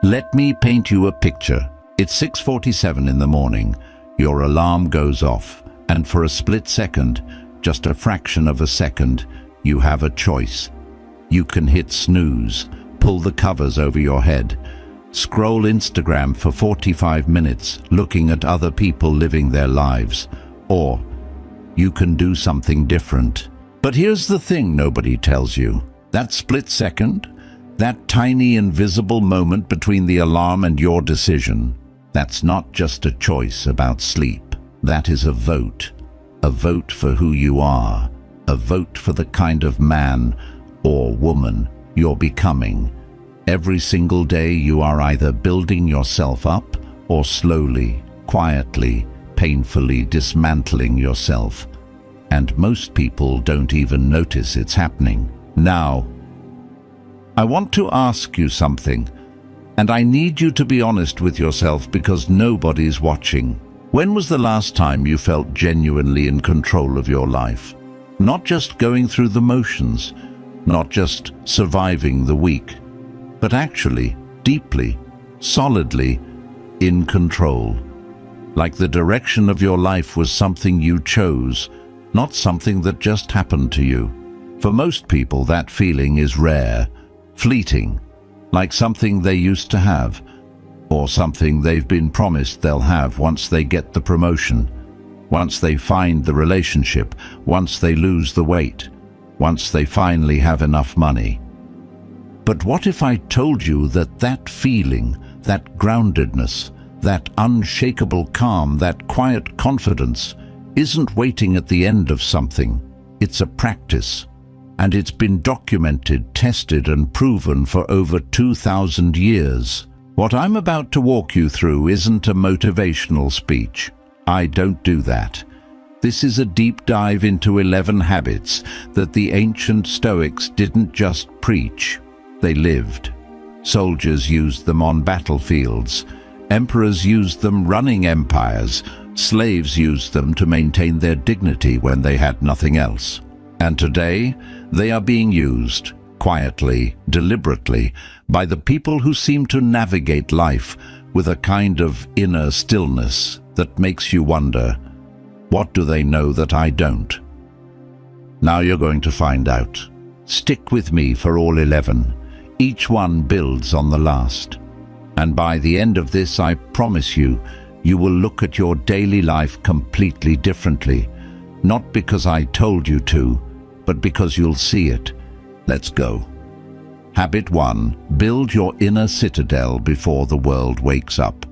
Let me paint you a picture. It's 6:47 in the morning. Your alarm goes off, and for a split second, just a fraction of a second, you have a choice. You can hit snooze, pull the covers over your head, scroll Instagram for 45 minutes looking at other people living their lives, or you can do something different. But here's the thing nobody tells you. That split second, that tiny invisible moment between the alarm and your decision, that's not just a choice about sleep. That is a vote for who you are, a vote for the kind of man or woman you're becoming. Every single day you are either building yourself up or slowly, quietly, painfully dismantling yourself. And most people don't even notice it's happening. Now, I want to ask you something, and I need you to be honest with yourself because nobody's watching. When was the last time you felt genuinely in control of your life? Not just going through the motions, not just surviving the week, but actually, deeply, solidly in control. Like the direction of your life was something you chose, not something that just happened to you. For most people, that feeling is rare, fleeting, like something they used to have, or something they've been promised they'll have once they get the promotion, once they find the relationship, once they lose the weight, once they finally have enough money. But what if I told you that that feeling, that groundedness, that unshakable calm, that quiet confidence isn't waiting at the end of something? It's a practice, and it's been documented, tested, and proven for over 2,000 years. What I'm about to walk you through isn't a motivational speech. I don't do that. This is a deep dive into 11 habits that the ancient Stoics didn't just preach, they lived. Soldiers used them on battlefields. Emperors used them running empires. Slaves used them to maintain their dignity when they had nothing else. And today, they are being used, quietly, deliberately, by the people who seem to navigate life with a kind of inner stillness that makes you wonder, what do they know that I don't? Now you're going to find out. Stick with me for all 11. Each one builds on the last. And by the end of this, I promise you, you will look at your daily life completely differently. Not because I told you to, but because you'll see it. Let's go. Habit 1. Build your inner citadel before the world wakes up.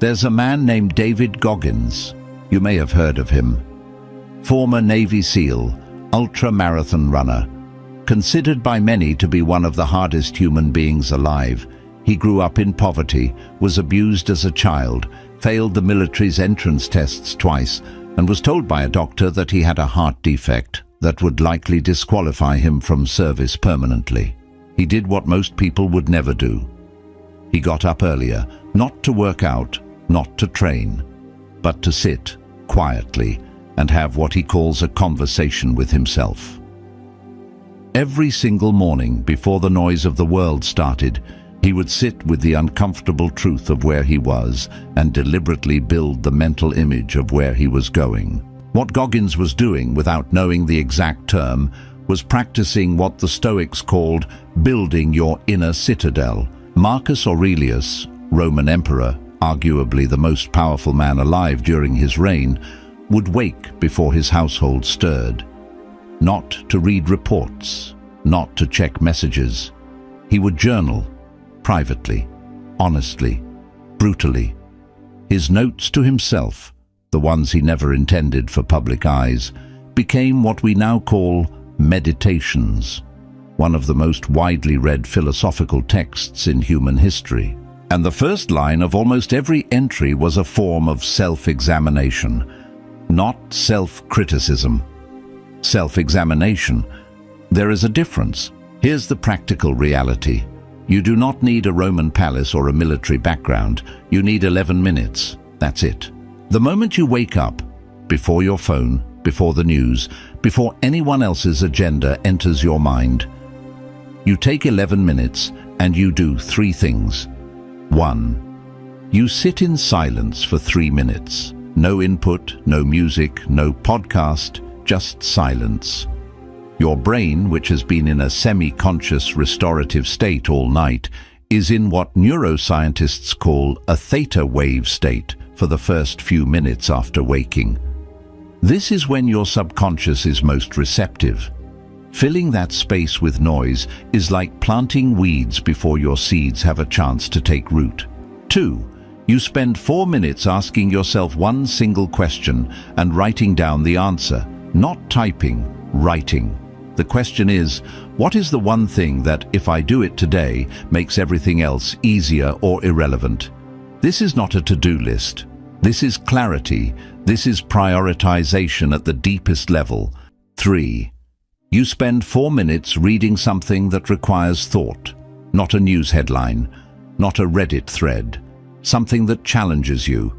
There's a man named David Goggins. You may have heard of him. Former Navy SEAL, ultra-marathon runner. Considered by many to be one of the hardest human beings alive, he grew up in poverty, was abused as a child, failed the military's entrance tests twice, and was told by a doctor that he had a heart defect that would likely disqualify him from service permanently. He did what most people would never do. He got up earlier, not to work out, not to train, but to sit quietly and have what he calls a conversation with himself. Every single morning before the noise of the world started, he would sit with the uncomfortable truth of where he was and deliberately build the mental image of where he was going. What Goggins was doing, without knowing the exact term, was practicing what the Stoics called building your inner citadel. Marcus Aurelius, Roman emperor, arguably the most powerful man alive during his reign, would wake before his household stirred. Not to read reports, not to check messages. He would journal, privately, honestly, brutally. His notes to himself, the ones he never intended for public eyes, became what we now call meditations, one of the most widely read philosophical texts in human history. And the first line of almost every entry was a form of self-examination, not self-criticism. Self-examination. There is a difference. Here's the practical reality. You do not need a Roman palace or a military background. You need 11 minutes. That's it. The moment you wake up, before your phone, before the news, before anyone else's agenda enters your mind, you take 11 minutes and you do 3 things. 1. You sit in silence for 3 minutes. No input, no music, no podcast, just silence. Your brain, which has been in a semi-conscious restorative state all night, is in what neuroscientists call a theta wave state for the first few minutes after waking. This is when your subconscious is most receptive. Filling that space with noise is like planting weeds before your seeds have a chance to take root. 2. You spend 4 minutes asking yourself one single question and writing down the answer. Not typing, writing. The question is, what is the one thing that, if I do it today, makes everything else easier or irrelevant? This is not a to-do list. This is clarity. This is prioritization at the deepest level. 3. You spend 4 minutes reading something that requires thought, not a news headline, not a Reddit thread, something that challenges you,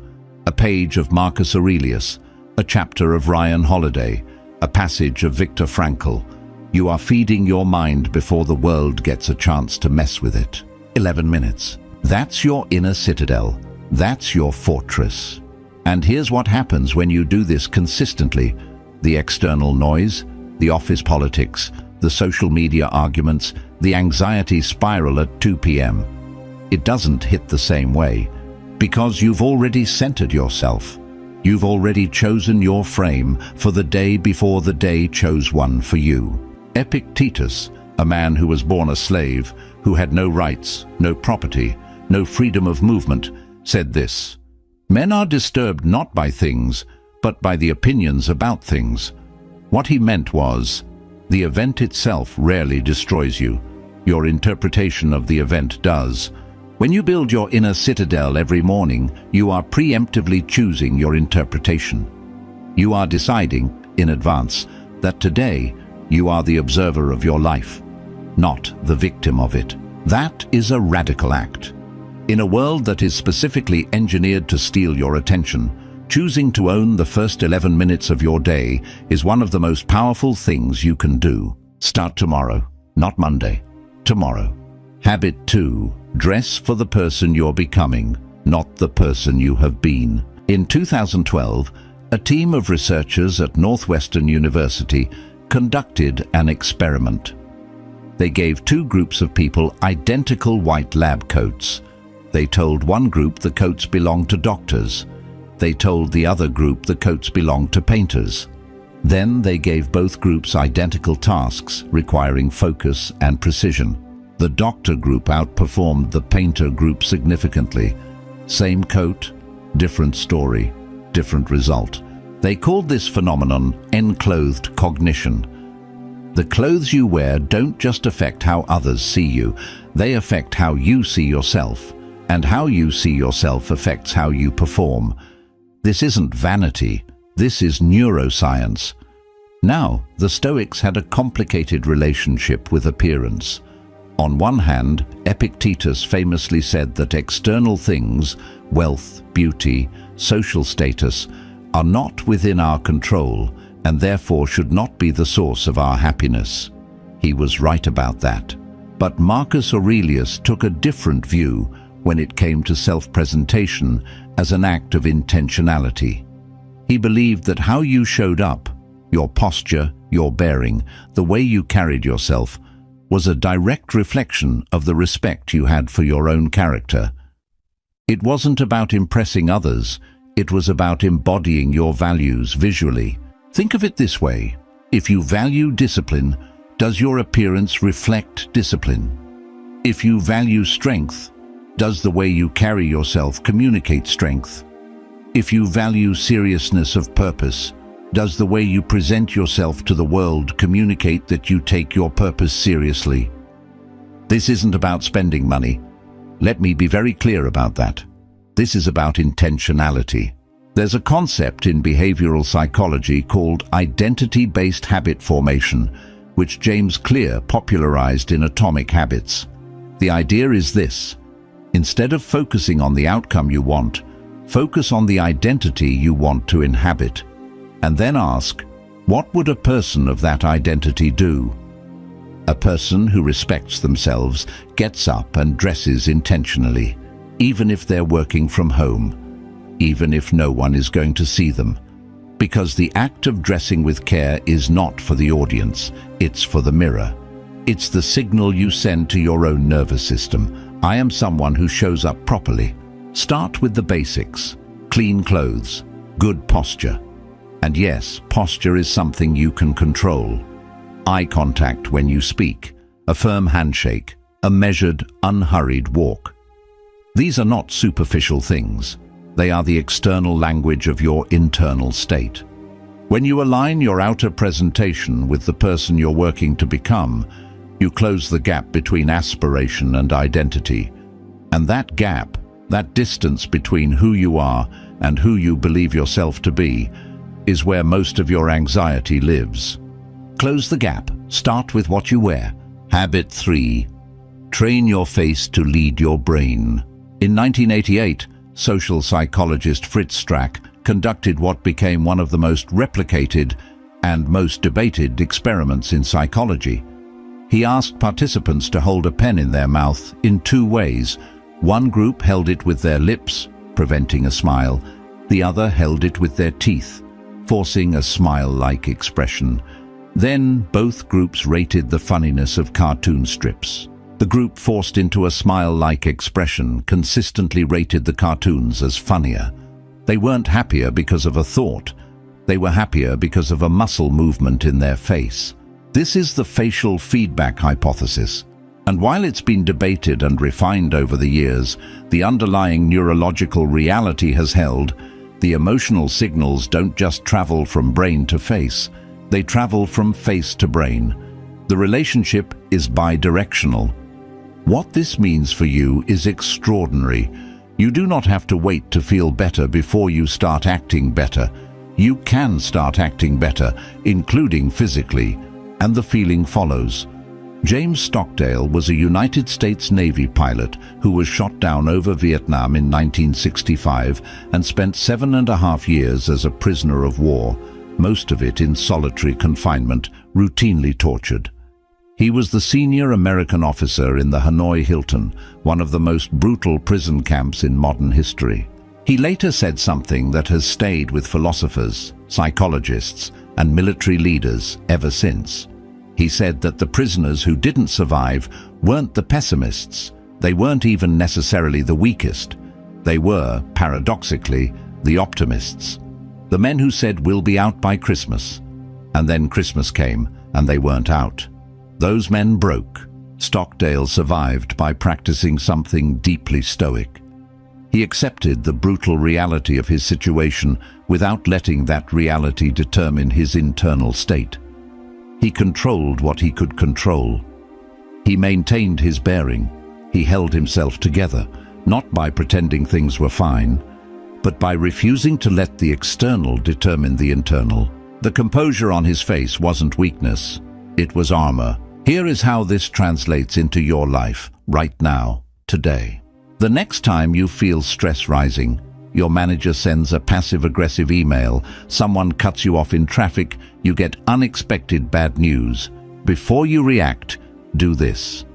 a page of Marcus Aurelius, a chapter of Ryan Holiday, a passage of Viktor Frankl. You are feeding your mind before the world gets a chance to mess with it. 11 minutes. That's your inner citadel. That's your fortress. And here's what happens when you do this consistently. The external noise, the office politics, the social media arguments, the anxiety spiral at 2 p.m. It doesn't hit the same way, because you've already centered yourself. You've already chosen your frame for the day before the day chose one for you. Epictetus, a man who was born a slave, who had no rights, no property, no freedom of movement, said this: "Men are disturbed not by things, but by the opinions about things." What he meant was, the event itself rarely destroys you. Your interpretation of the event does. When you build your inner citadel every morning, you are preemptively choosing your interpretation. You are deciding, in advance, that today you are the observer of your life, not the victim of it. That is a radical act. In a world that is specifically engineered to steal your attention, choosing to own the first 11 minutes of your day is one of the most powerful things you can do. Start tomorrow, not Monday. Tomorrow. Habit 2. Dress for the person you're becoming, not the person you have been. In 2012, a team of researchers at Northwestern University conducted an experiment. They gave 2 groups of people identical white lab coats. They told one group the coats belonged to doctors. They told the other group the coats belonged to painters. Then they gave both groups identical tasks requiring focus and precision. The doctor group outperformed the painter group significantly. Same coat, different story, different result. They called this phenomenon enclothed cognition. The clothes you wear don't just affect how others see you, they affect how you see yourself. And how you see yourself affects how you perform. This isn't vanity, this is neuroscience. Now, the Stoics had a complicated relationship with appearance. On one hand, Epictetus famously said that external things, wealth, beauty, social status, are not within our control and therefore should not be the source of our happiness. He was right about that. But Marcus Aurelius took a different view when it came to self-presentation as an act of intentionality. He believed that how you showed up, your posture, your bearing, the way you carried yourself, was a direct reflection of the respect you had for your own character. It wasn't about impressing others, it was about embodying your values visually. Think of it this way: if you value discipline, does your appearance reflect discipline? If you value strength, does the way you carry yourself communicate strength? If you value seriousness of purpose, does the way you present yourself to the world communicate that you take your purpose seriously? This isn't about spending money. Let me be very clear about that. This is about intentionality. There's a concept in behavioral psychology called identity-based habit formation, which James Clear popularized in Atomic Habits. The idea is this: instead of focusing on the outcome you want, focus on the identity you want to inhabit. And then ask, what would a person of that identity do? A person who respects themselves gets up and dresses intentionally. even if they're working from home, even if no one is going to see them. Because the act of dressing with care is not for the audience, it's for the mirror. It's the signal you send to your own nervous system. I am someone who shows up properly. Start with the basics. Clean clothes, good posture. And yes, posture is something you can control. Eye contact when you speak, a firm handshake, a measured, unhurried walk. These are not superficial things. They are the external language of your internal state. When you align your outer presentation with the person you're working to become, you close the gap between aspiration and identity. And that gap, that distance between who you are and who you believe yourself to be, is where most of your anxiety lives. Close the gap. Start with what you wear. Habit 3. Train your face to lead your brain. In 1988, social psychologist Fritz Strack conducted what became one of the most replicated and most debated experiments in psychology. He asked participants to hold a pen in their mouth in 2 ways. One group held it with their lips, preventing a smile. The other held it with their teeth, forcing a smile-like expression. Then both groups rated the funniness of cartoon strips. The group forced into a smile-like expression consistently rated the cartoons as funnier. They weren't happier because of a thought. They were happier because of a muscle movement in their face. This is the facial feedback hypothesis. And while it's been debated and refined over the years, the underlying neurological reality has held. The emotional signals don't just travel from brain to face, they travel from face to brain. The relationship is bidirectional. What this means for you is extraordinary. You do not have to wait to feel better before you start acting better. You can start acting better, including physically, and the feeling follows. James Stockdale was a United States Navy pilot who was shot down over Vietnam in 1965 and spent 7.5 years as a prisoner of war, most of it in solitary confinement, routinely tortured. He was the senior American officer in the Hanoi Hilton, one of the most brutal prison camps in modern history. He later said something that has stayed with philosophers, psychologists, and military leaders ever since. He said that the prisoners who didn't survive weren't the pessimists. They weren't even necessarily the weakest. They were, paradoxically, the optimists. The men who said, "We'll be out by Christmas." And then Christmas came, and they weren't out. Those men broke. Stockdale survived by practicing something deeply stoic. He accepted the brutal reality of his situation without letting that reality determine his internal state. He controlled what he could control. He maintained his bearing. He held himself together, not by pretending things were fine, but by refusing to let the external determine the internal. The composure on his face wasn't weakness, it was armor. Here is how this translates into your life, right now, today. The next time you feel stress rising, your manager sends a passive-aggressive email, someone cuts you off in traffic, you get unexpected bad news. Before you react, do this.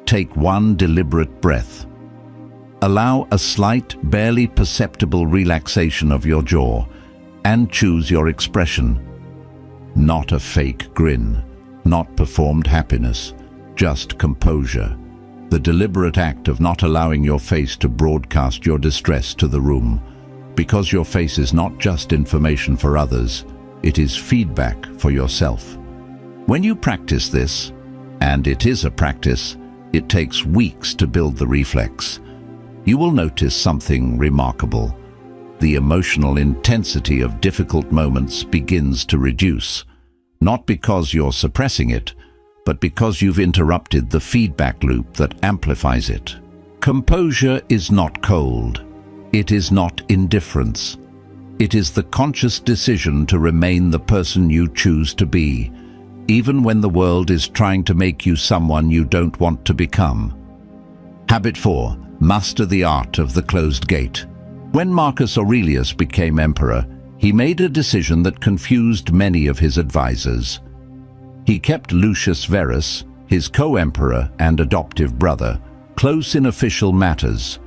Take one deliberate breath. Allow a slight, barely perceptible relaxation of your jaw, and choose your expression. Not a fake grin, not performed happiness, just composure. The deliberate act of not allowing your face to broadcast your distress to the room. Because your face is not just information for others, it is feedback for yourself. When you practice this, and it is a practice, it takes weeks to build the reflex. You will notice something remarkable. The emotional intensity of difficult moments begins to reduce, not because you're suppressing it, but because you've interrupted the feedback loop that amplifies it. Composure is not cold. It is not indifference. It is the conscious decision to remain the person you choose to be, even when the world is trying to make you someone you don't want to become. Habit 4. Master the art of the closed gate. When Marcus Aurelius became emperor, he made a decision that confused many of his advisors. He kept Lucius Verus, his co-emperor and adoptive brother, close in official matters,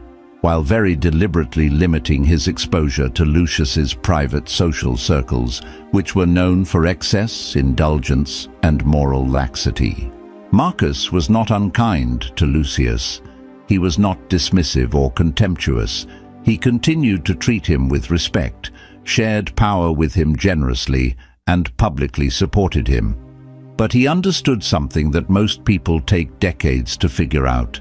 while very deliberately limiting his exposure to Lucius's private social circles, which were known for excess, indulgence, and moral laxity. Marcus was not unkind to Lucius. He was not dismissive or contemptuous. He continued to treat him with respect, shared power with him generously, and publicly supported him. But he understood something that most people take decades to figure out.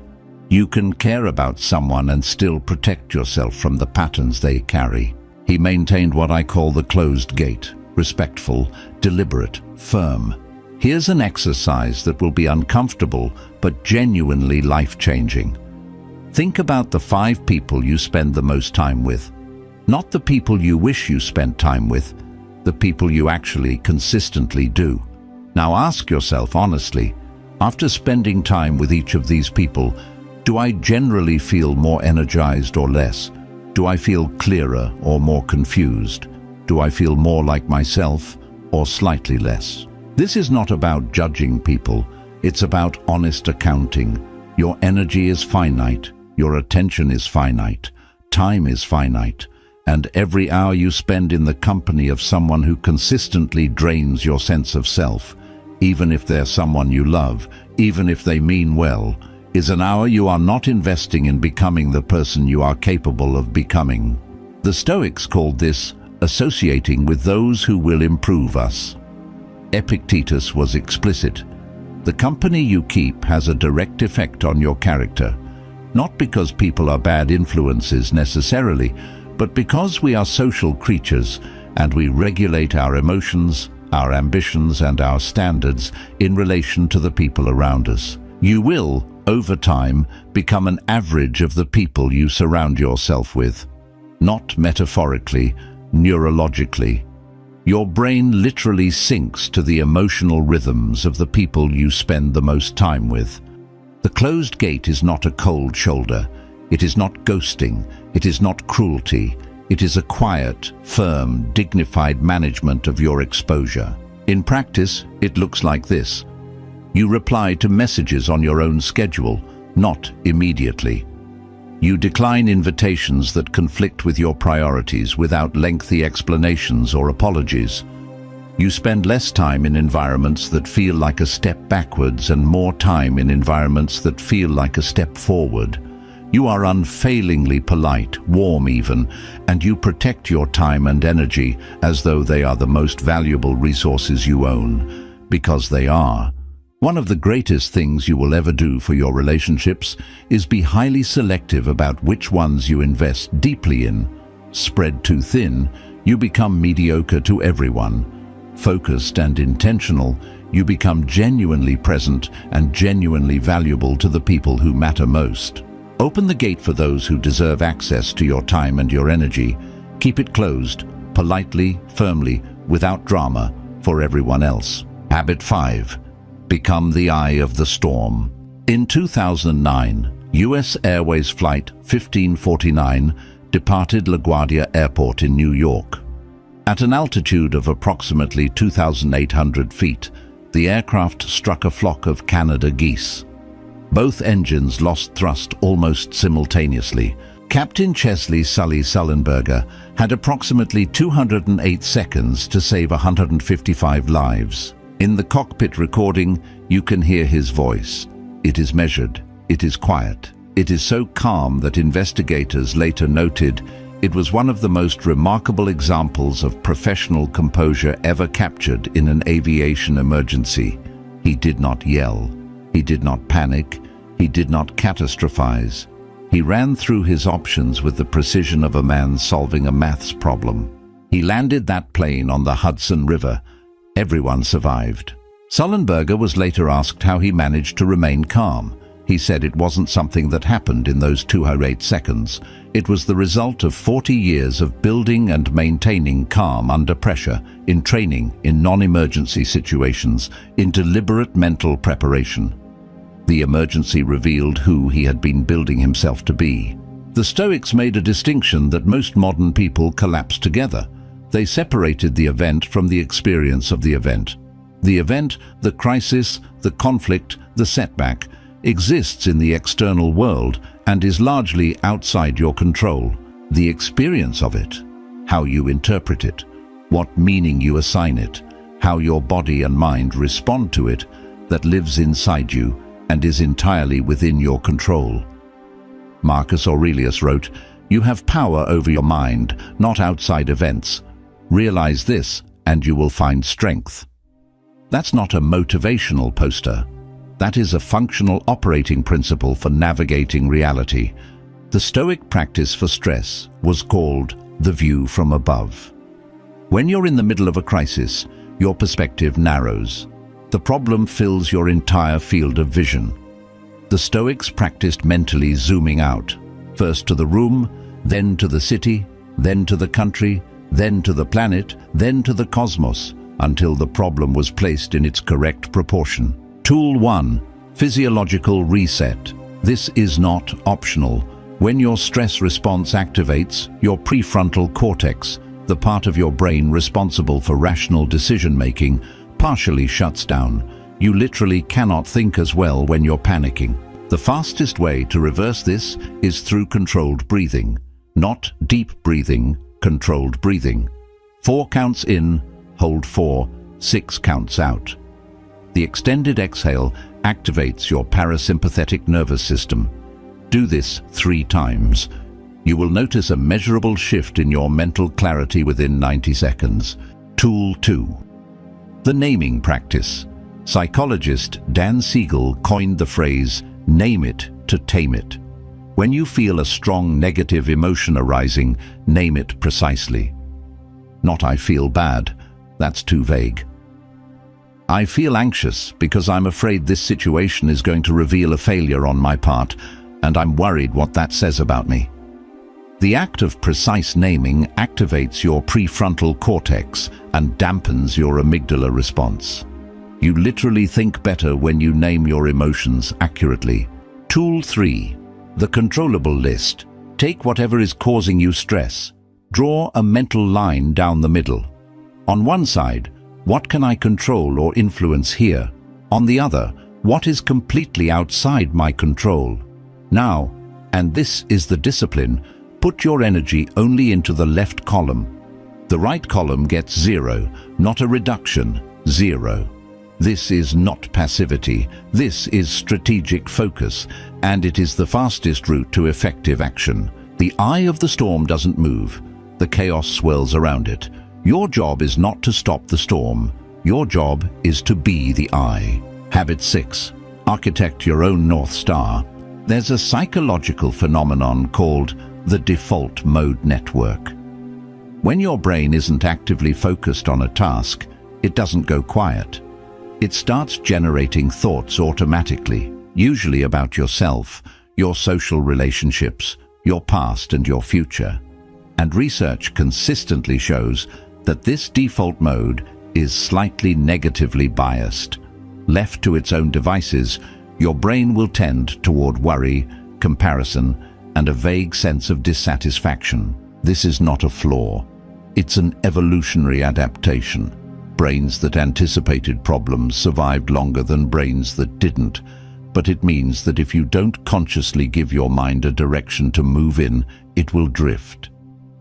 You can care about someone and still protect yourself from the patterns they carry. He maintained what I call the closed gate: respectful, deliberate, firm. Here's an exercise that will be uncomfortable but genuinely life-changing. Think about the 5 people you spend the most time with. Not the people you wish you spent time with, the people you actually consistently do. Now ask yourself honestly, after spending time with each of these people, do I generally feel more energized or less? Do I feel clearer or more confused? Do I feel more like myself or slightly less? This is not about judging people, it's about honest accounting. Your energy is finite, your attention is finite, time is finite, and every hour you spend in the company of someone who consistently drains your sense of self, even if they're someone you love, even if they mean well, is an hour you are not investing in becoming the person you are capable of becoming. The Stoics called this associating with those who will improve us. Epictetus was explicit. The company you keep has a direct effect on your character, not because people are bad influences necessarily, but because we are social creatures and we regulate our emotions, our ambitions, and our standards in relation to the people around us. You will, over time, become an average of the people you surround yourself with. Not metaphorically, neurologically. Your brain literally syncs to the emotional rhythms of the people you spend the most time with. The closed gate is not a cold shoulder. It is not ghosting. It is not cruelty. It is a quiet, firm, dignified management of your exposure. In practice, it looks like this. You reply to messages on your own schedule, not immediately. You decline invitations that conflict with your priorities without lengthy explanations or apologies. You spend less time in environments that feel like a step backwards and more time in environments that feel like a step forward. You are unfailingly polite, warm even, and you protect your time and energy as though they are the most valuable resources you own, because they are. One of the greatest things you will ever do for your relationships is be highly selective about which ones you invest deeply in. Spread too thin, you become mediocre to everyone. Focused and intentional, you become genuinely present and genuinely valuable to the people who matter most. Open the gate for those who deserve access to your time and your energy. Keep it closed, politely, firmly, without drama, for everyone else. Habit 5. Become the eye of the storm. In 2009, U.S. Airways Flight 1549 departed LaGuardia Airport in New York. At an altitude of approximately 2,800 feet, the aircraft struck a flock of Canada geese. Both engines lost thrust almost simultaneously. Captain Chesley Sully Sullenberger had approximately 208 seconds to save 155 lives. In the cockpit recording, you can hear his voice. It is measured. It is quiet. It is so calm that investigators later noted it was one of the most remarkable examples of professional composure ever captured in an aviation emergency. He did not yell. He did not panic. He did not catastrophize. He ran through his options with the precision of a man solving a maths problem. He landed that plane on the Hudson River. Everyone survived. Sullenberger was later asked how he managed to remain calm. He said it wasn't something that happened in those 208 seconds. It was the result of 40 years of building and maintaining calm under pressure, in training, in non-emergency situations, in deliberate mental preparation. The emergency revealed who he had been building himself to be. The Stoics made a distinction that most modern people collapse together. They separated the event from the experience of the event. The event, the crisis, the conflict, the setback, exists in the external world and is largely outside your control. The experience of it, how you interpret it, what meaning you assign it, how your body and mind respond to it, that lives inside you and is entirely within your control. Marcus Aurelius wrote, "You have power over your mind, not outside events. Realize this, and you will find strength." That's not a motivational poster. That is a functional operating principle for navigating reality. The Stoic practice for stress was called the view from above. When you're in the middle of a crisis, your perspective narrows. The problem fills your entire field of vision. The Stoics practiced mentally zooming out, first to the room, then to the city, then to the country, then to the planet, then to the cosmos, until the problem was placed in its correct proportion. Tool 1. Physiological reset. This is not optional. When your stress response activates, your prefrontal cortex, the part of your brain responsible for rational decision-making, partially shuts down. You literally cannot think as well when you're panicking. The fastest way to reverse this is through controlled breathing. Not deep breathing, controlled breathing. 4 counts in, hold 4, 6 counts out. The extended exhale activates your parasympathetic nervous system. Do this 3 times. You will notice a measurable shift in your mental clarity within 90 seconds. Tool 2. The naming practice. Psychologist Dan Siegel coined the phrase, "Name it to tame it." When you feel a strong negative emotion arising, name it precisely. Not "I feel bad," that's too vague. "I feel anxious because I'm afraid this situation is going to reveal a failure on my part, and I'm worried what that says about me." The act of precise naming activates your prefrontal cortex and dampens your amygdala response. You literally think better when you name your emotions accurately. Tool 3. The controllable list. Take whatever is causing you stress. Draw a mental line down the middle. On one side, what can I control or influence here? On the other, what is completely outside my control? Now, and this is the discipline, put your energy only into the left column. The right column gets 0, not a reduction, 0. This is not passivity, this is strategic focus, and it is the fastest route to effective action. The eye of the storm doesn't move, the chaos swirls around it. Your job is not to stop the storm, your job is to be the eye. Habit 6. Architect your own North Star. There's a psychological phenomenon called the default mode network. When your brain isn't actively focused on a task, it doesn't go quiet. It starts generating thoughts automatically, usually about yourself, your social relationships, your past and your future. And research consistently shows that this default mode is slightly negatively biased. Left to its own devices, your brain will tend toward worry, comparison, and a vague sense of dissatisfaction. This is not a flaw. It's an evolutionary adaptation. Brains that anticipated problems survived longer than brains that didn't. But it means that if you don't consciously give your mind a direction to move in, it will drift.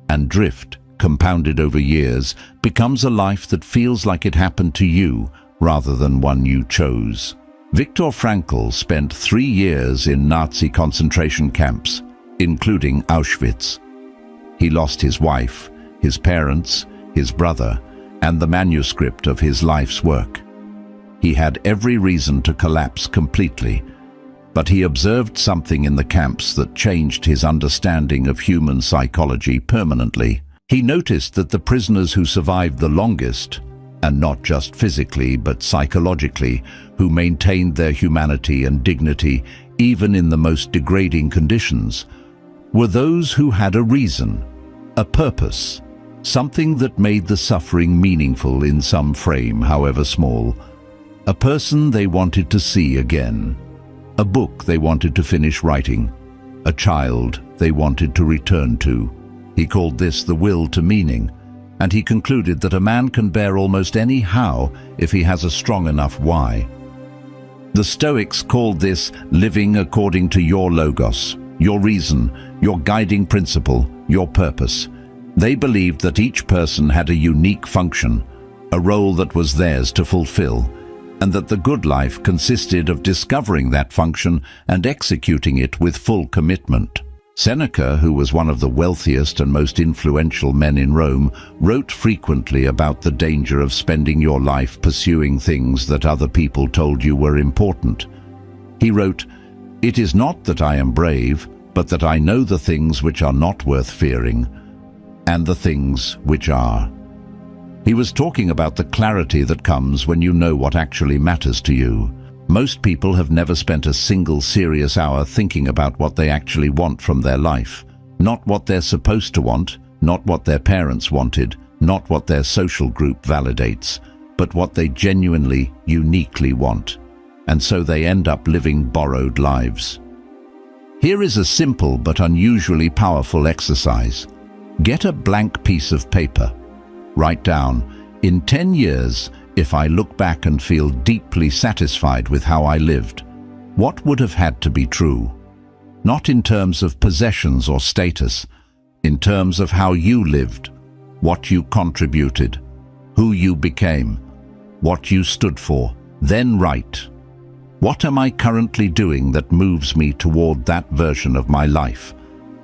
And drift, compounded over years, becomes a life that feels like it happened to you rather than one you chose. Viktor Frankl spent 3 years in Nazi concentration camps, including Auschwitz. He lost his wife, his parents, his brother, and the manuscript of his life's work. He had every reason to collapse completely, but he observed something in the camps that changed his understanding of human psychology permanently. He noticed that the prisoners who survived the longest, and not just physically but psychologically, who maintained their humanity and dignity even in the most degrading conditions, were those who had a reason, a purpose, something that made the suffering meaningful in some frame, however small, a person they wanted to see again, a book they wanted to finish writing, a child they wanted to return to. He called this the will to meaning, and he concluded that a man can bear almost any how if he has a strong enough why. The Stoics called this living according to your logos, your reason, your guiding principle, your purpose. They believed that each person had a unique function, a role that was theirs to fulfill, and that the good life consisted of discovering that function and executing it with full commitment. Seneca, who was one of the wealthiest and most influential men in Rome, wrote frequently about the danger of spending your life pursuing things that other people told you were important. He wrote, "It is not that I am brave, but that I know the things which are not worth fearing, and the things which are." He was talking about the clarity that comes when you know what actually matters to you. Most people have never spent a single serious hour thinking about what they actually want from their life. Not what they're supposed to want, not what their parents wanted, not what their social group validates, but what they genuinely, uniquely want. And so they end up living borrowed lives. Here is a simple but unusually powerful exercise. Get a blank piece of paper. Write down, in 10 years, if I look back and feel deeply satisfied with how I lived, what would have had to be true? Not in terms of possessions or status, in terms of how you lived, what you contributed, who you became, what you stood for. Then write, what am I currently doing that moves me toward that version of my life?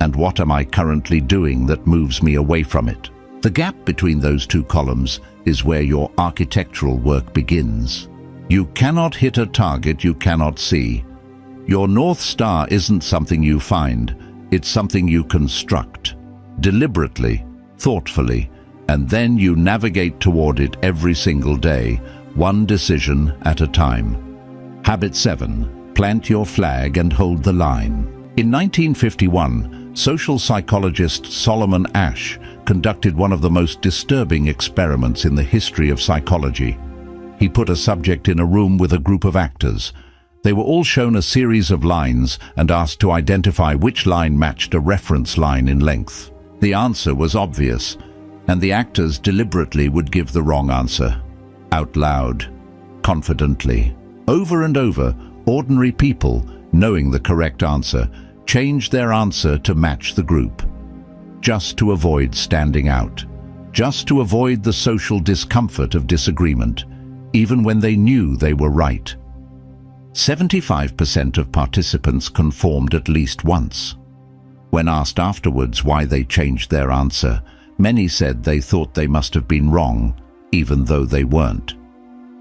And what am I currently doing that moves me away from it? The gap between those two columns is where your architectural work begins. You cannot hit a target you cannot see. Your North Star isn't something you find, it's something you construct, deliberately, thoughtfully, and then you navigate toward it every single day, one decision at a time. Habit 7. Plant your flag and hold the line. In 1951, social psychologist Solomon Asch conducted one of the most disturbing experiments in the history of psychology. He put a subject in a room with a group of actors. They were all shown a series of lines and asked to identify which line matched a reference line in length. The answer was obvious, and the actors deliberately would give the wrong answer. Out loud, confidently. Over and over, ordinary people, knowing the correct answer, changed their answer to match the group. Just to avoid standing out. Just to avoid the social discomfort of disagreement, even when they knew they were right. 75% of participants conformed at least once. When asked afterwards why they changed their answer, many said they thought they must have been wrong, even though they weren't.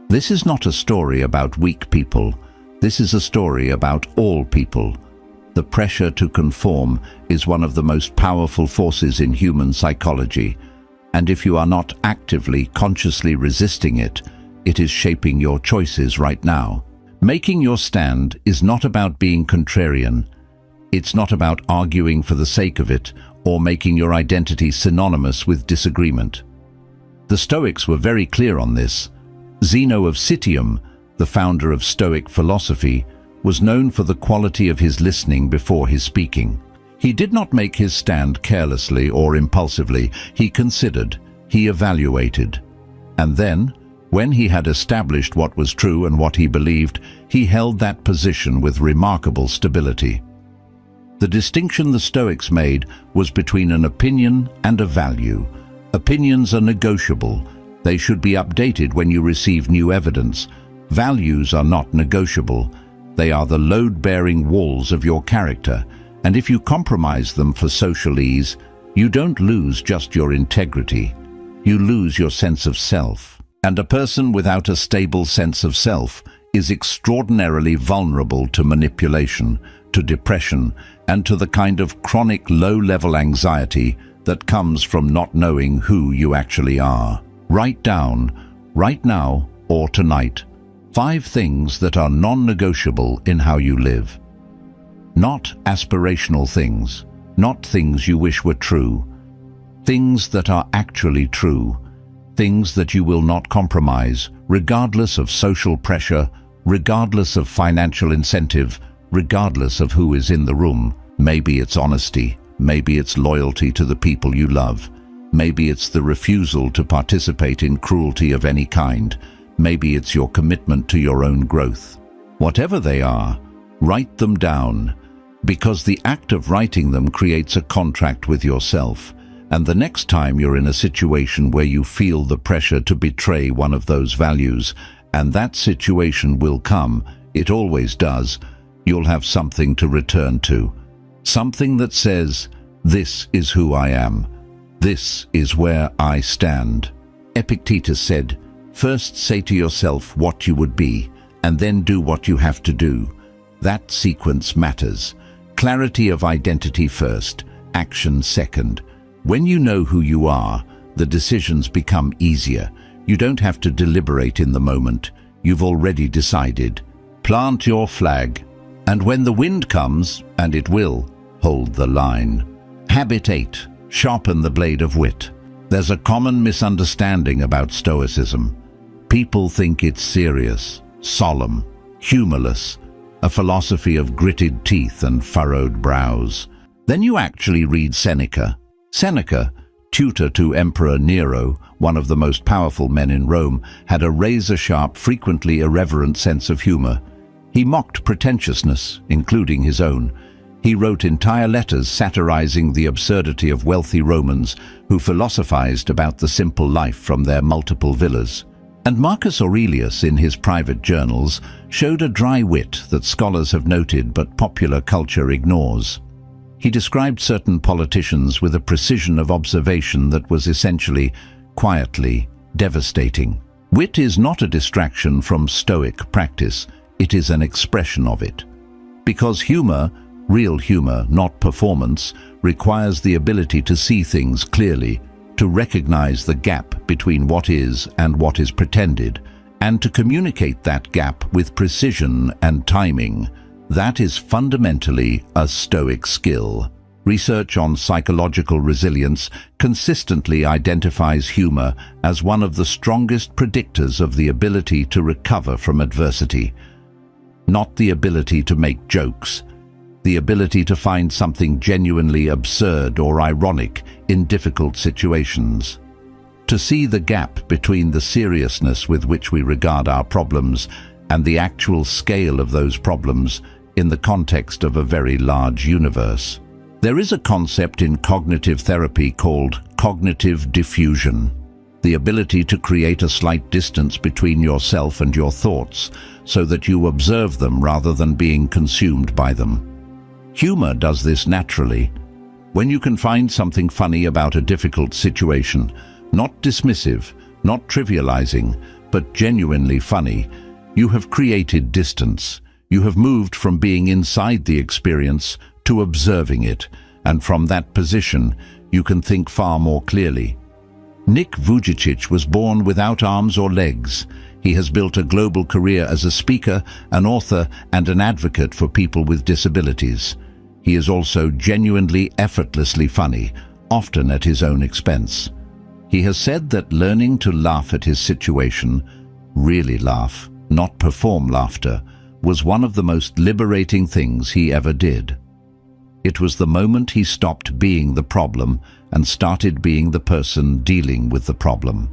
This is not a story about weak people. This is a story about all people. The pressure to conform is one of the most powerful forces in human psychology, and if you are not actively, consciously resisting it, it is shaping your choices right now. Making your stand is not about being contrarian. It's not about arguing for the sake of it or making your identity synonymous with disagreement. The Stoics were very clear on this. Zeno of Citium, the founder of Stoic philosophy, was known for the quality of his listening before his speaking. He did not make his stand carelessly or impulsively. He considered, he evaluated. And then, when he had established what was true and what he believed, he held that position with remarkable stability. The distinction the Stoics made was between an opinion and a value. Opinions are negotiable. They should be updated when you receive new evidence. Values are not negotiable. They are the load-bearing walls of your character, and if you compromise them for social ease, you don't lose just your integrity. You lose your sense of self. And a person without a stable sense of self is extraordinarily vulnerable to manipulation, to depression, and to the kind of chronic low-level anxiety that comes from not knowing who you actually are. Write down, right now or tonight, 5 things that are non-negotiable in how you live. Not aspirational things, not things you wish were true. Things that are actually true. Things that you will not compromise, regardless of social pressure, regardless of financial incentive, regardless of who is in the room. Maybe it's honesty, maybe it's loyalty to the people you love, maybe it's the refusal to participate in cruelty of any kind, maybe it's your commitment to your own growth. Whatever they are, write them down, because the act of writing them creates a contract with yourself, and the next time you're in a situation where you feel the pressure to betray one of those values, and that situation will come, it always does, you'll have something to return to. Something that says, "This is who I am. This is where I stand." Epictetus said, "First say to yourself what you would be, and then do what you have to do." That sequence matters. Clarity of identity first, action second. When you know who you are, the decisions become easier. You don't have to deliberate in the moment. You've already decided. Plant your flag. And when the wind comes, and it will, hold the line. Habit 8. Sharpen the blade of wit. There's a common misunderstanding about Stoicism. People think it's serious, solemn, humorless, a philosophy of gritted teeth and furrowed brows. Then you actually read Seneca. Seneca, tutor to Emperor Nero, one of the most powerful men in Rome, had a razor-sharp, frequently irreverent sense of humor. He mocked pretentiousness, including his own. He wrote entire letters satirizing the absurdity of wealthy Romans who philosophized about the simple life from their multiple villas. And Marcus Aurelius, in his private journals, showed a dry wit that scholars have noted but popular culture ignores. He described certain politicians with a precision of observation that was essentially, quietly, devastating. Wit is not a distraction from Stoic practice, it is an expression of it. Because humor, real humor, not performance, requires the ability to see things clearly, to recognize the gap between what is and what is pretended, and to communicate that gap with precision and timing. That is fundamentally a Stoic skill. Research on psychological resilience consistently identifies humor as one of the strongest predictors of the ability to recover from adversity. Not the ability to make jokes, the ability to find something genuinely absurd or ironic in difficult situations. To see the gap between the seriousness with which we regard our problems and the actual scale of those problems in the context of a very large universe. There is a concept in cognitive therapy called cognitive diffusion, the ability to create a slight distance between yourself and your thoughts so that you observe them rather than being consumed by them. Humor does this naturally. When you can find something funny about a difficult situation, not dismissive, not trivializing, but genuinely funny, you have created distance. You have moved from being inside the experience to observing it, and from that position, you can think far more clearly. Nick Vujicic was born without arms or legs. He has built a global career as a speaker, an author, and an advocate for people with disabilities. He is also genuinely, effortlessly funny, often at his own expense. He has said that learning to laugh at his situation, really laugh, not perform laughter, was one of the most liberating things he ever did. It was the moment he stopped being the problem and started being the person dealing with the problem.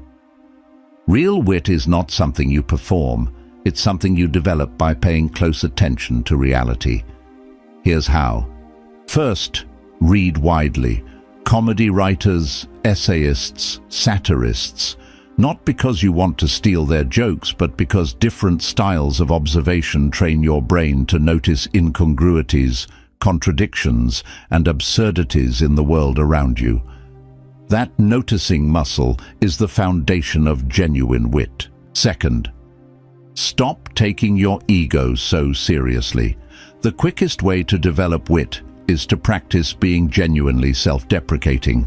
Real wit is not something you perform, it's something you develop by paying close attention to reality. Here's how. First, read widely. Comedy writers, essayists, satirists, not because you want to steal their jokes, but because different styles of observation train your brain to notice incongruities, contradictions, and absurdities in the world around you. That noticing muscle is the foundation of genuine wit. Second, stop taking your ego so seriously. The quickest way to develop wit is to practice being genuinely self-deprecating.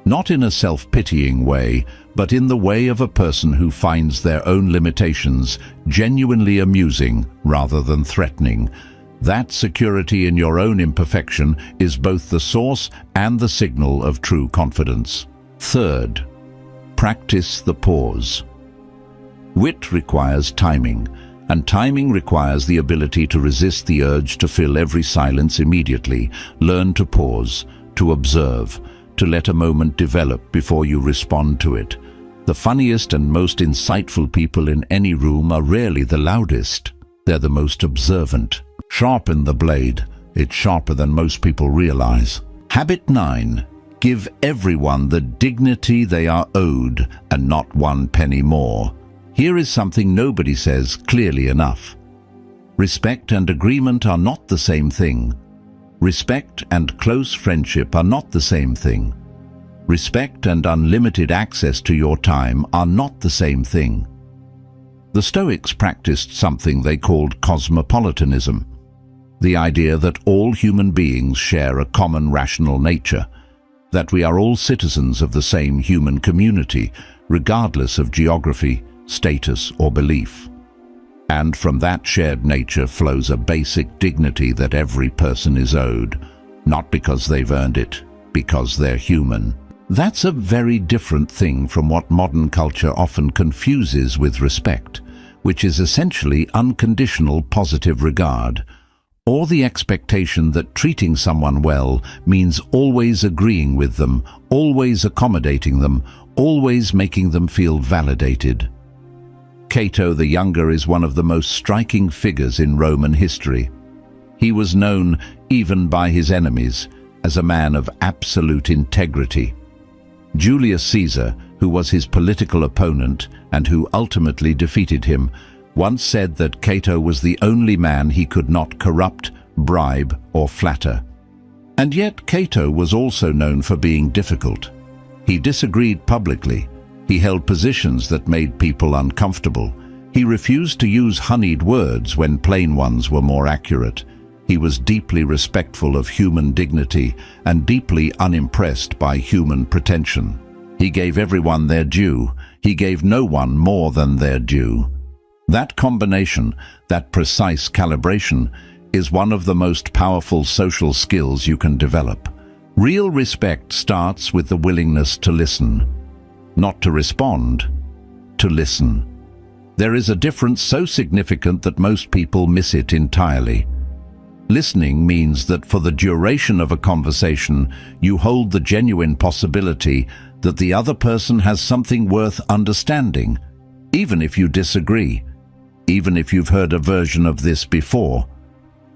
Not in a self-pitying way, but in the way of a person who finds their own limitations genuinely amusing rather than threatening. That security in your own imperfection is both the source and the signal of true confidence. Third, practice the pause. Wit requires timing, and timing requires the ability to resist the urge to fill every silence immediately. Learn to pause, to observe, to let a moment develop before you respond to it. The funniest and most insightful people in any room are rarely the loudest. They're the most observant. Sharpen the blade. It's sharper than most people realize. Habit 9. Give everyone the dignity they are owed and not 1 penny more. Here is something nobody says clearly enough. Respect and agreement are not the same thing. Respect and close friendship are not the same thing. Respect and unlimited access to your time are not the same thing. The Stoics practiced something they called cosmopolitanism, the idea that all human beings share a common rational nature, that we are all citizens of the same human community, regardless of geography, status, or belief. And from that shared nature flows a basic dignity that every person is owed, not because they've earned it, because they're human. That's a very different thing from what modern culture often confuses with respect, which is essentially unconditional positive regard, or the expectation that treating someone well means always agreeing with them, always accommodating them, always making them feel validated. Cato the Younger is one of the most striking figures in Roman history. He was known, even by his enemies, as a man of absolute integrity. Julius Caesar, who was his political opponent and who ultimately defeated him, once said that Cato was the only man he could not corrupt, bribe, or flatter. And yet Cato was also known for being difficult. He disagreed publicly. He held positions that made people uncomfortable. He refused to use honeyed words when plain ones were more accurate. He was deeply respectful of human dignity and deeply unimpressed by human pretension. He gave everyone their due. He gave no one more than their due. That combination, that precise calibration, is one of the most powerful social skills you can develop. Real respect starts with the willingness to listen. Not to respond, to listen. There is a difference so significant that most people miss it entirely. Listening means that for the duration of a conversation, you hold the genuine possibility that the other person has something worth understanding, even if you disagree, even if you've heard a version of this before,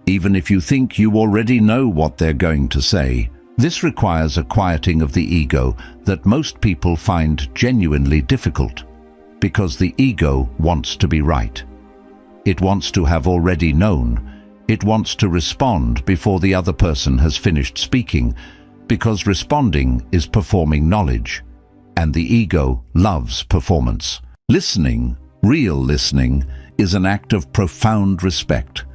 even if you think you already know what they're going to say. This requires a quieting of the ego that most people find genuinely difficult, because the ego wants to be right. It wants to have already known. It wants to respond before the other person has finished speaking, because responding is performing knowledge, and the ego loves performance. Listening, real listening, is an act of profound respect,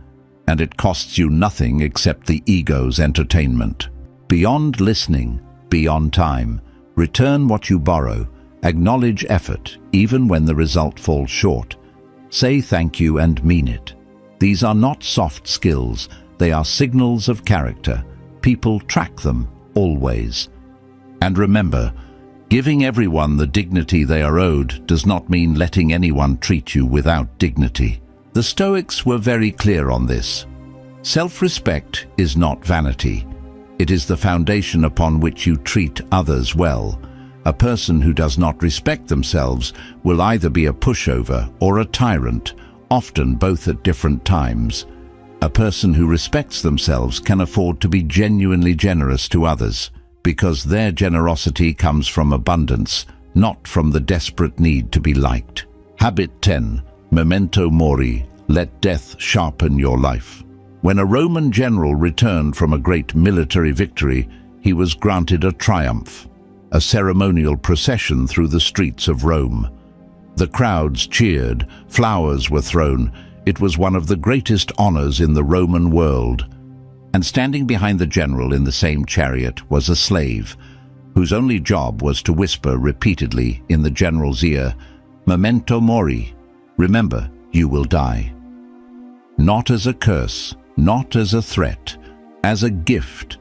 and it costs you nothing except the ego's entertainment. Beyond listening, beyond time, return what you borrow, acknowledge effort, even when the result falls short. Say thank you and mean it. These are not soft skills, they are signals of character. People track them, always. And remember, giving everyone the dignity they are owed does not mean letting anyone treat you without dignity. The Stoics were very clear on this. Self-respect is not vanity. It is the foundation upon which you treat others well. A person who does not respect themselves will either be a pushover or a tyrant, often both at different times. A person who respects themselves can afford to be genuinely generous to others, because their generosity comes from abundance, not from the desperate need to be liked. Habit 10. Memento mori. Let death sharpen your life. When a Roman general returned from a great military victory, he was granted a triumph, a ceremonial procession through the streets of Rome. The crowds cheered, flowers were thrown. It was one of the greatest honors in the Roman world. And standing behind the general in the same chariot was a slave, whose only job was to whisper repeatedly in the general's ear, "Memento mori, remember, you will die." Not as a curse, not as a threat, as a gift,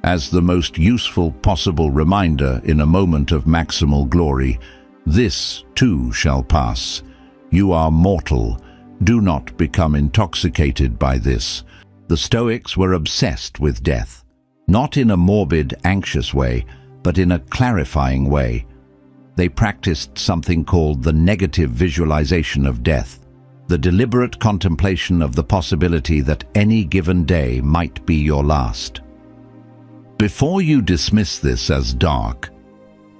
as the most useful possible reminder in a moment of maximal glory. This too shall pass. You are mortal. Do not become intoxicated by this. The Stoics were obsessed with death, not in a morbid, anxious way, but in a clarifying way. They practiced something called the negative visualization of death. the deliberate contemplation of the possibility that any given day might be your last. Before you dismiss this as dark,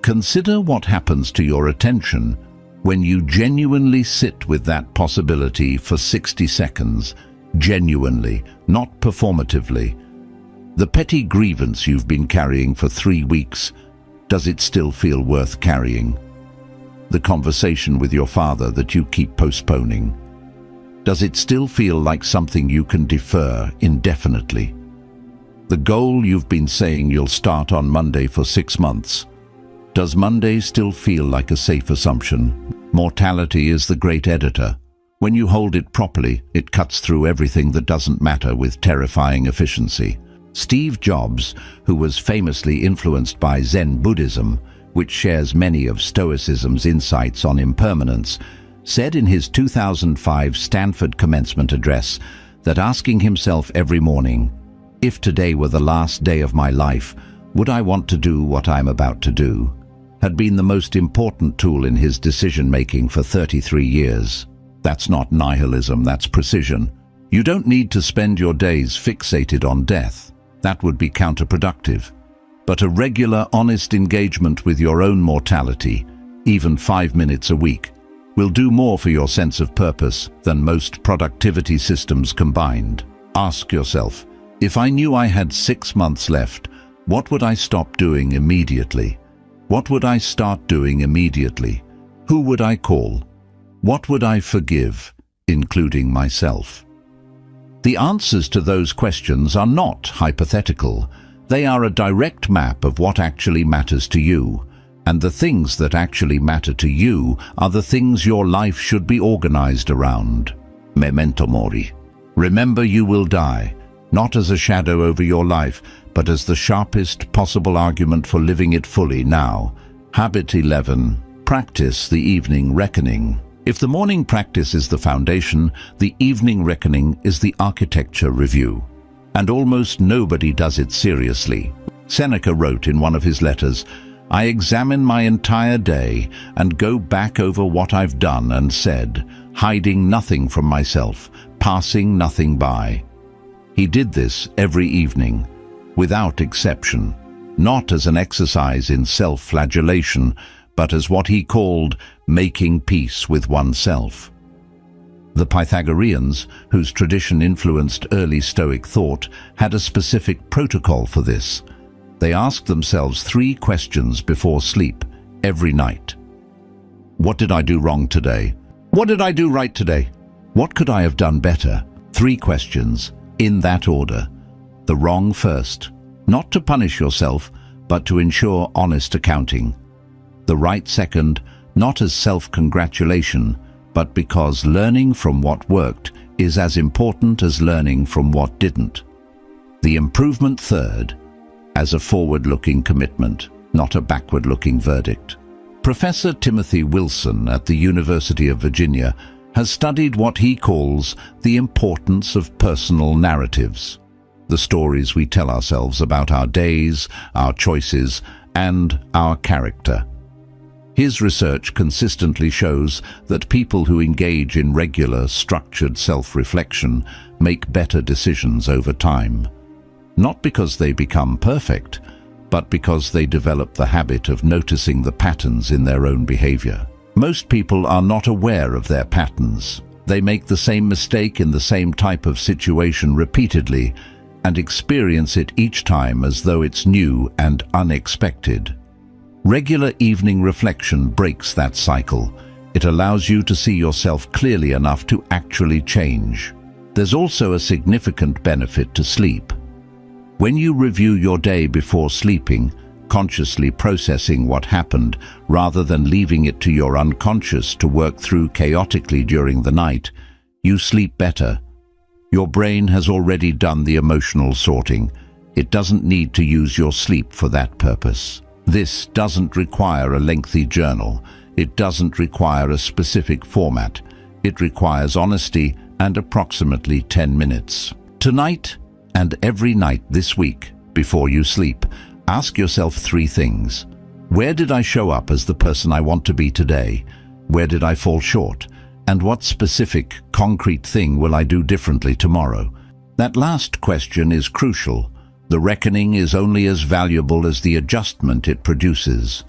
consider what happens to your attention when you genuinely sit with that possibility for 60 seconds, genuinely, not performatively. The petty grievance you've been carrying for 3 weeks, does it still feel worth carrying? The conversation with your father that you keep postponing, does it still feel like something you can defer indefinitely? The goal you've been saying you'll start on Monday for 6 months, does Monday still feel like a safe assumption? Mortality is the great editor. When you hold it properly, it cuts through everything that doesn't matter with terrifying efficiency. Steve Jobs, who was famously influenced by Zen Buddhism, which shares many of Stoicism's insights on impermanence, said in his 2005 Stanford commencement address that asking himself every morning, "If today were the last day of my life, would I want to do what I'm about to do?" had been the most important tool in his decision-making for 33 years. That's not nihilism, that's precision. You don't need to spend your days fixated on death. That would be counterproductive. But a regular, honest engagement with your own mortality, even 5 minutes a week, will do more for your sense of purpose than most productivity systems combined. Ask yourself, if I knew I had 6 months left, what would I stop doing immediately? What would I start doing immediately? Who would I call? What would I forgive, including myself? The answers to those questions are not hypothetical. They are a direct map of what actually matters to you. And the things that actually matter to you are the things your life should be organized around. Memento mori. Remember you will die, not as a shadow over your life, but as the sharpest possible argument for living it fully now. Habit 11. Practice the evening reckoning. If the morning practice is the foundation, the evening reckoning is the architecture review. And almost nobody does it seriously. Seneca wrote in one of his letters, "I examine my entire day and go back over what I've done and said, hiding nothing from myself, passing nothing by." He did this every evening, without exception, not as an exercise in self-flagellation, but as what he called making peace with oneself. The Pythagoreans, whose tradition influenced early Stoic thought, had a specific protocol for this. They asked themselves 3 questions before sleep, every night. What did I do wrong today? What did I do right today? What could I have done better? 3 questions, in that order. The wrong first, not to punish yourself, but to ensure honest accounting. The right second, not as self-congratulation, but because learning from what worked is as important as learning from what didn't. The improvement third, as a forward-looking commitment, not a backward-looking verdict. Professor Timothy Wilson at the University of Virginia has studied what he calls the importance of personal narratives, the stories we tell ourselves about our days, our choices, and our character. His research consistently shows that people who engage in regular, structured self-reflection make better decisions over time. Not because they become perfect, but because they develop the habit of noticing the patterns in their own behavior. Most people are not aware of their patterns. They make the same mistake in the same type of situation repeatedly and experience it each time as though it's new and unexpected. Regular evening reflection breaks that cycle. It allows you to see yourself clearly enough to actually change. There's also a significant benefit to sleep. When you review your day before sleeping, consciously processing what happened rather than leaving it to your unconscious to work through chaotically during the night, you sleep better. Your brain has already done the emotional sorting. It doesn't need to use your sleep for that purpose. This doesn't require a lengthy journal. It doesn't require a specific format. It requires honesty and approximately 10 minutes. Tonight and every night this week, before you sleep, ask yourself 3 things. Where did I show up as the person I want to be today? Where did I fall short? And what specific, concrete thing will I do differently tomorrow? That last question is crucial. The reckoning is only as valuable as the adjustment it produces.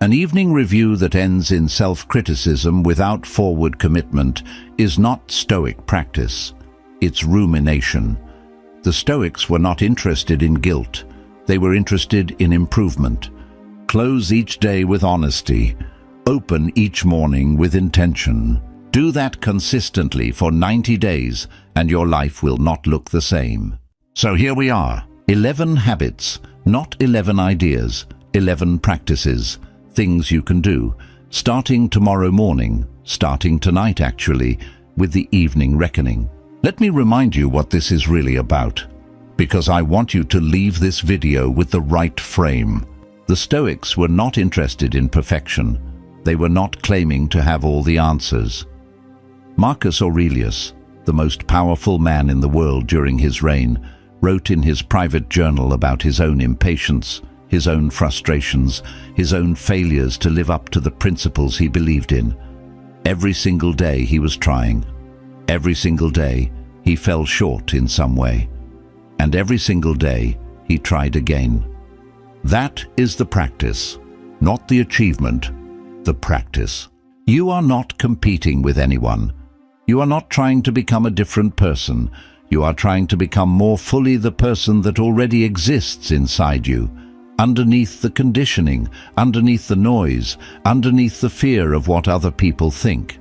An evening review that ends in self-criticism without forward commitment is not Stoic practice. It's rumination. The Stoics were not interested in guilt. They were interested in improvement. Close each day with honesty. Open each morning with intention. Do that consistently for 90 days and your life will not look the same. So here we are. 11 habits, not 11 ideas, 11 practices, things you can do, starting tomorrow morning, starting tonight actually, with the evening reckoning. Let me remind you what this is really about, because I want you to leave this video with the right frame. The Stoics were not interested in perfection. They were not claiming to have all the answers. Marcus Aurelius, the most powerful man in the world during his reign, wrote in his private journal about his own impatience, his own frustrations, his own failures to live up to the principles he believed in. Every single day he was trying. Every single day he fell short in some way. And every single day he tried again. That is the practice, not the achievement, the practice. You are not competing with anyone. You are not trying to become a different person. You are trying to become more fully the person that already exists inside you, underneath the conditioning, underneath the noise, underneath the fear of what other people think.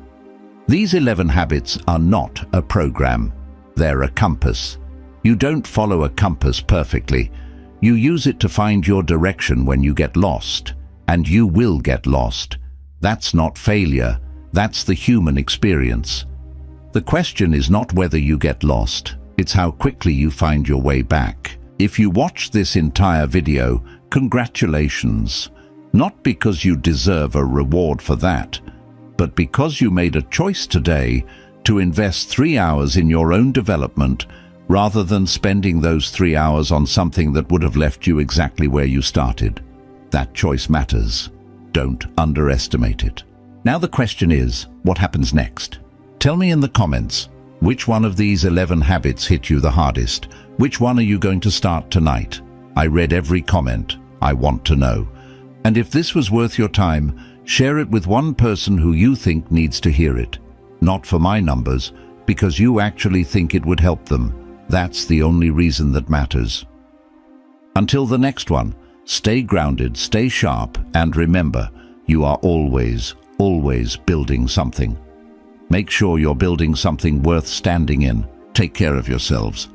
These 11 habits are not a program. They're a compass. You don't follow a compass perfectly. You use it to find your direction when you get lost. And you will get lost. That's not failure. That's the human experience. The question is not whether you get lost. It's how quickly you find your way back. If you watched this entire video, congratulations. Not because you deserve a reward for that, but because you made a choice today to invest 3 hours in your own development rather than spending those 3 hours on something that would have left you exactly where you started. That choice matters. Don't underestimate it. Now the question is, what happens next? Tell me in the comments, which one of these 11 habits hit you the hardest? Which one are you going to start tonight? I read every comment. I want to know. And if this was worth your time, share it with one person who you think needs to hear it. Not for my numbers, because you actually think it would help them. That's the only reason that matters. Until the next one, stay grounded, stay sharp, and remember, you are always building something. Make sure you're building something worth standing in. Take care of yourselves.